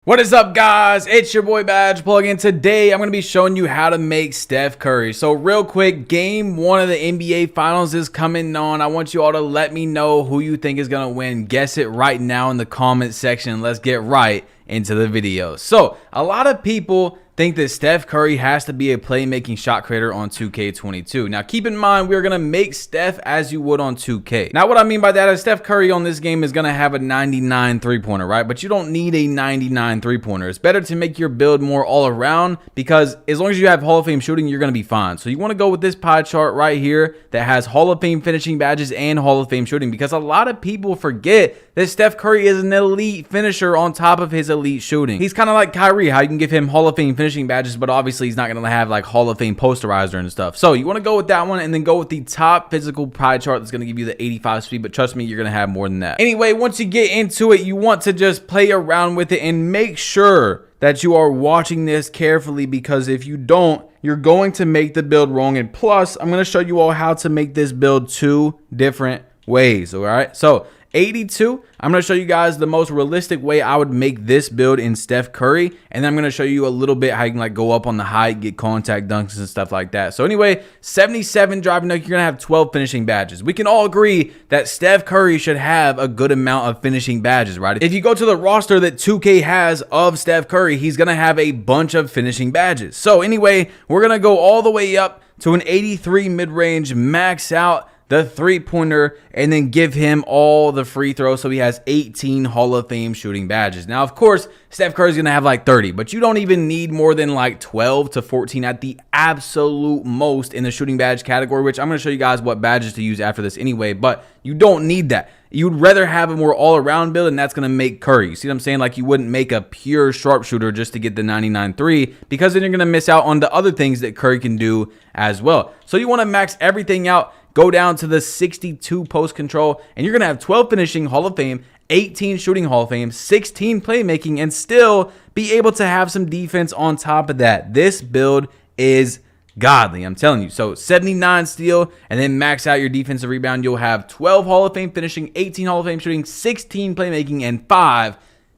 What is up, guys? It's your boy BADGEPLUG, and today I'm going to be showing you how to make Steph Curry. So real quick, game 1 of the NBA Finals is coming on. I want you all to let me know who you think is going to win. Guess it right now in the comment section. Let's get right into the video. So a lot of people think that Steph Curry has to be a playmaking shot creator on 2K22. Now, keep in mind, we're going to make Steph as you would on 2K. Now, what I mean by that is Steph Curry on this game is going to have a 99 three-pointer, right? But you don't need a 99 three-pointer. It's better to make your build more all around because as long as you have Hall of Fame shooting, you're going to be fine. So you want to go with this pie chart right here that has Hall of Fame finishing badges and Hall of Fame shooting, because a lot of people forget that Steph Curry is an elite finisher on top of his elite shooting. He's kind of like Kyrie, how you can give him Hall of Fame finishing badges, but obviously he's not going to have like Hall of Fame posterizer and stuff. So you want to go with that one and then go with the top physical pie chart that's going to give you the 85 speed, but trust me, you're going to have more than that. Anyway, once you get into it, you want to just play around with it and make sure that you are watching this carefully, because if you don't, you're going to make the build wrong. And plus, I'm going to show you all how to make this build 2 different ways. All right, so 82, I'm going to show you guys the most realistic way I would make this build in Steph Curry, and then I'm going to show you a little bit how you can like go up on the height, get contact dunks and stuff like that. So anyway, 77 driving dunk, you're going to have 12 finishing badges. We can all agree that Steph Curry should have a good amount of finishing badges, right? If you go to the roster that 2K has of Steph Curry, he's going to have a bunch of finishing badges. So anyway, we're going to go all the way up to an 83 mid-range, max out the three-pointer, and then give him all the free throws, so he has 18 Hall of Fame shooting badges. Now, of course, Steph Curry's going to have like 30, but you don't even need more than like 12 to 14 at the absolute most in the shooting badge category, which I'm going to show you guys what badges to use after this anyway, but you don't need that. You'd rather have a more all-around build, and that's going to make Curry. You see what I'm saying? Like, you wouldn't make a pure sharpshooter just to get the 99-3, because then you're going to miss out on the other things that Curry can do as well. So you want to max everything out, go down to the 62 post control, and you're going to have 12 finishing Hall of Fame, 18 shooting Hall of Fame, 16 playmaking, and still be able to have some defense on top of that. This build is godly, I'm telling you. So 79 steal, and then max out your defensive rebound. You'll have 12 Hall of Fame finishing, 18 Hall of Fame shooting, 16 playmaking, and 5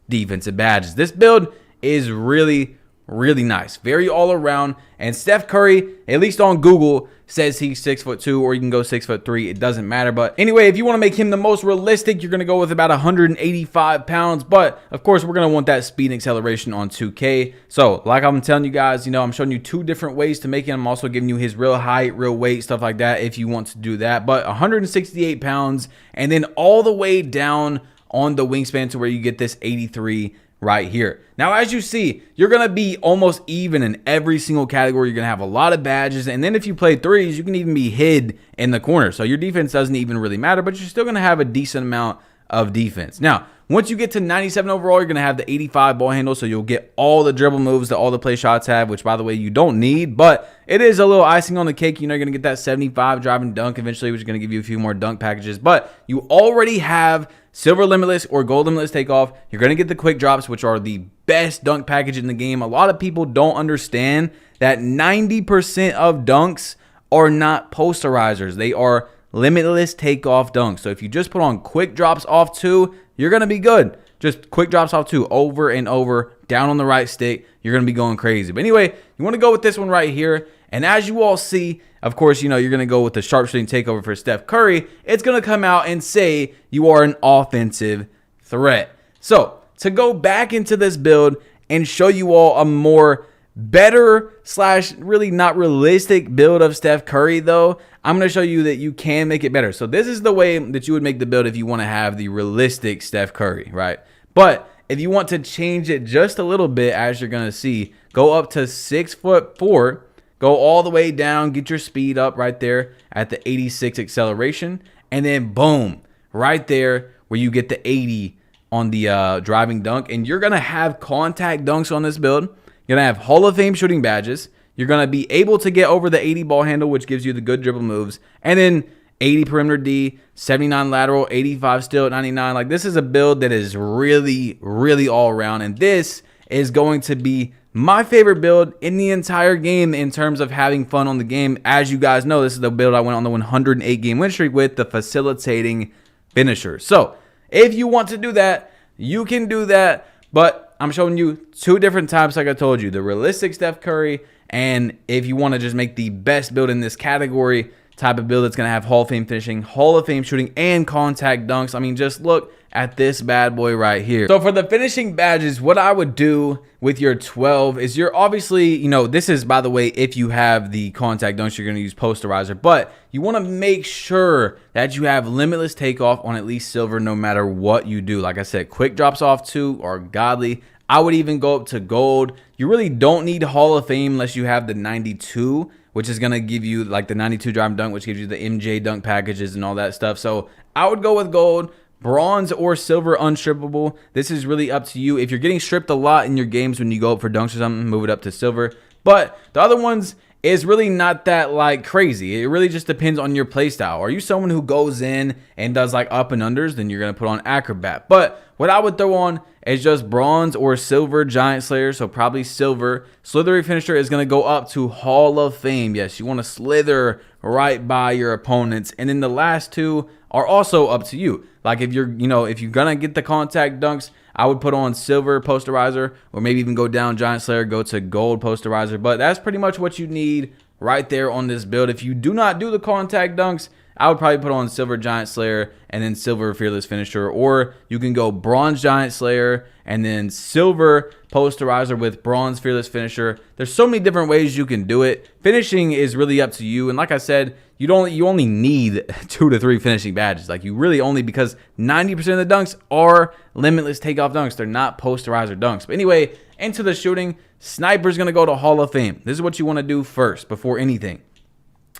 defensive badges. This build is really nice, very all around. And Steph Curry, at least on Google, says he's 6'2", or you can go 6'3". It doesn't matter. But anyway, if you want to make him the most realistic, you're going to go with about 185 pounds. But of course, we're going to want that speed and acceleration on 2K. So like I'm telling you guys, I'm showing you 2 different ways to make him. I'm also giving you his real height, real weight, stuff like that if you want to do that. But 168 pounds, and then all the way down on the wingspan to where you get this 83 right here. Now, as you see, you're going to be almost even in every single category. You're going to have a lot of badges. And then if you play threes, you can even be hid in the corner. So your defense doesn't even really matter, but you're still going to have a decent amount of defense. Now, once you get to 97 overall, you're going to have the 85 ball handle. So you'll get all the dribble moves that all the play shots have, which, by the way, you don't need, but it is a little icing on the cake. You're going to get that 75 driving dunk eventually, which is going to give you a few more dunk packages. But you already have silver limitless or gold limitless takeoff. You're going to get the quick drops, which are the best dunk package in the game. A lot of people don't understand that 90% of dunks are not posterizers. They are limitless takeoff dunks. So if you just put on quick drops off 2, you're going to be good. Just quick drops off 2 over and over, down on the right stick. You're going to be going crazy. But anyway, you want to go with this one right here. And as you all see, of course, you're going to go with the sharpshooting takeover for Steph Curry. It's going to come out and say you are an offensive threat. So to go back into this build and show you all a more better / really not realistic build of Steph Curry, though, I'm going to show you that you can make it better. So this is the way that you would make the build if you want to have the realistic Steph Curry, right? But if you want to change it just a little bit, as you're going to see, go up to 6'4", go all the way down, get your speed up right there at the 86 acceleration, and then boom, right there where you get the 80 on the driving dunk. And you're going to have contact dunks on this build. You're going to have Hall of Fame shooting badges. You're going to be able to get over the 80 ball handle, which gives you the good dribble moves. And then 80 perimeter D, 79 lateral, 85 steal, 99. Like, this is a build that is really all around. And this is going to be my favorite build in the entire game in terms of having fun on the game. As you guys know, this is the build I went on the 108 game win streak with, the facilitating finisher. So if you want to do that, you can do that. But I'm showing you two different types like I told you. The realistic Steph Curry, and if you want to just make the best build in this category, type of build that's going to have Hall of Fame finishing, Hall of Fame shooting, and contact dunks. I mean, just look at this bad boy right here. So for the finishing badges, what I would do with your 12 is you're obviously, you know, this is, by the way, if you have the contact dunks, you're going to use posterizer, but you want to make sure that you have limitless takeoff on at least silver no matter what you do. Like I said, quick drops off 2 are godly. I would even go up to gold. You really don't need Hall of Fame unless you have the 92, which is going to give you like the 92 drive dunk, which gives you the MJ dunk packages and all that stuff. So I would go with gold. Bronze or silver unstrippable. This is really up to you. If you're getting stripped a lot in your games when you go up for dunks or something, move it up to silver. But the other ones is really not that like crazy. It really just depends on your play style. Are you someone who goes in and does like up and unders? Then you're going to put on acrobat. But what I would throw on is just bronze or silver giant slayer. So probably silver. Slithery finisher is going to go up to Hall of Fame. Yes, you want to slither right by your opponents. And then the last two are also up to you. Like if you're, you know, if you're gonna get the contact dunks, I would put on silver posterizer, or maybe even go down giant slayer, go to gold posterizer. But that's pretty much what you need right there on this build. If you do not do the contact dunks, I would probably put on silver giant slayer and then silver fearless finisher, or you can go bronze giant slayer and then silver posterizer with bronze fearless finisher. There's so many different ways you can do it. Finishing is really up to you, and like I said, you only need 2 to 3 finishing badges. Like you really only, because 90% of the dunks are limitless takeoff dunks. They're not posterizer dunks. But anyway, into the shooting, sniper's gonna go to Hall of Fame. This is what you want to do first before anything.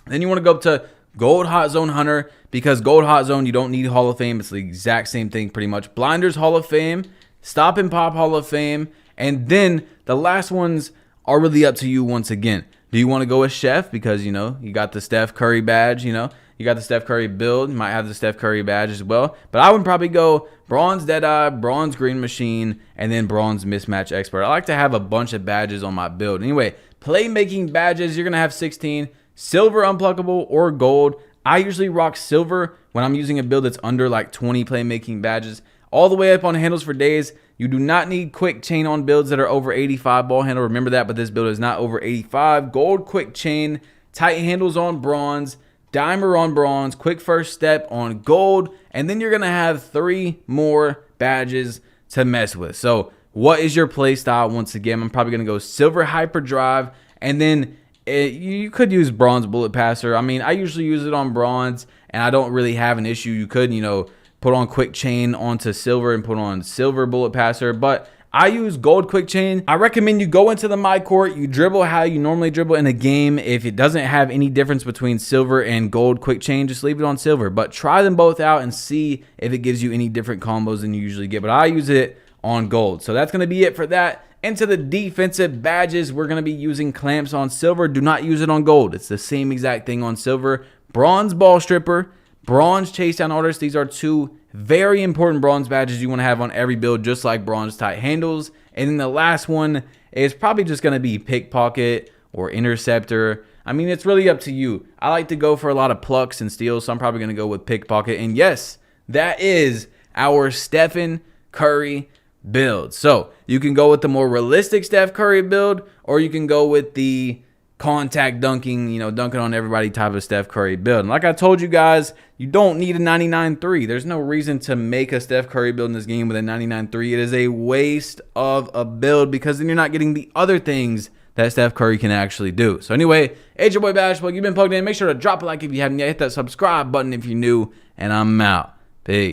Then you want to go up to gold hot zone hunter, because gold hot zone, you don't need Hall of Fame. It's the exact same thing pretty much. Blinders Hall of Fame, stop and pop Hall of Fame, and then the last ones are really up to you once again. Do you want to go with chef, because you know you got the Steph Curry badge, you know you got the Steph Curry build, you might have the Steph Curry badge as well, but I would probably go bronze deadeye, bronze green machine, and then bronze mismatch expert. I like to have a bunch of badges on my build. Anyway, playmaking badges, you're gonna have 16. Silver unpluckable or gold. I usually rock silver when I'm using a build that's under like 20 playmaking badges. All the way up on handles for days. You do not need quick chain on builds that are over 85 ball handle. Remember that, but this build is not over 85. Gold quick chain, tight handles on bronze, dimer on bronze, quick first step on gold, and then you're gonna have 3 more badges to mess with. So what is your play style? Once again, I'm probably gonna go silver hyperdrive, and then you could use bronze bullet passer. I mean, I usually use it on bronze, and I don't really have an issue. You could, you know, put on quick chain onto silver and put on silver bullet passer, but I use gold quick chain. I recommend you go into the my court, you dribble how you normally dribble in a game. If it doesn't have any difference between silver and gold quick chain, just leave it on silver, but try them both out and see if it gives you any different combos than you usually get. But I use it on gold. So that's going to be it for that. Into the defensive badges, we're going to be using clamps on silver. Do not use it on gold. It's the same exact thing on silver. Bronze ball stripper, bronze chase down artist. These are 2 very important bronze badges you want to have on every build, just like bronze tight handles. And then the last one is probably just going to be pickpocket or interceptor. I mean, it's really up to you. I like to go for a lot of plucks and steals, so I'm probably going to go with pickpocket. And yes, that is our Stephen Curry build. So you can go with the more realistic Steph Curry build, or you can go with the contact dunking, you know, dunking on everybody type of Steph Curry build. And like I told you guys, you don't need a 99.3. There's no reason to make a Steph Curry build in this game with a 99.3. It is a waste of a build, because then you're not getting the other things that Steph Curry can actually do. So anyway, it's your boy BADGEPLUG. You've been plugged in. Make sure to drop a like if you haven't yet. Hit that subscribe button if you're new, and I'm out. Peace.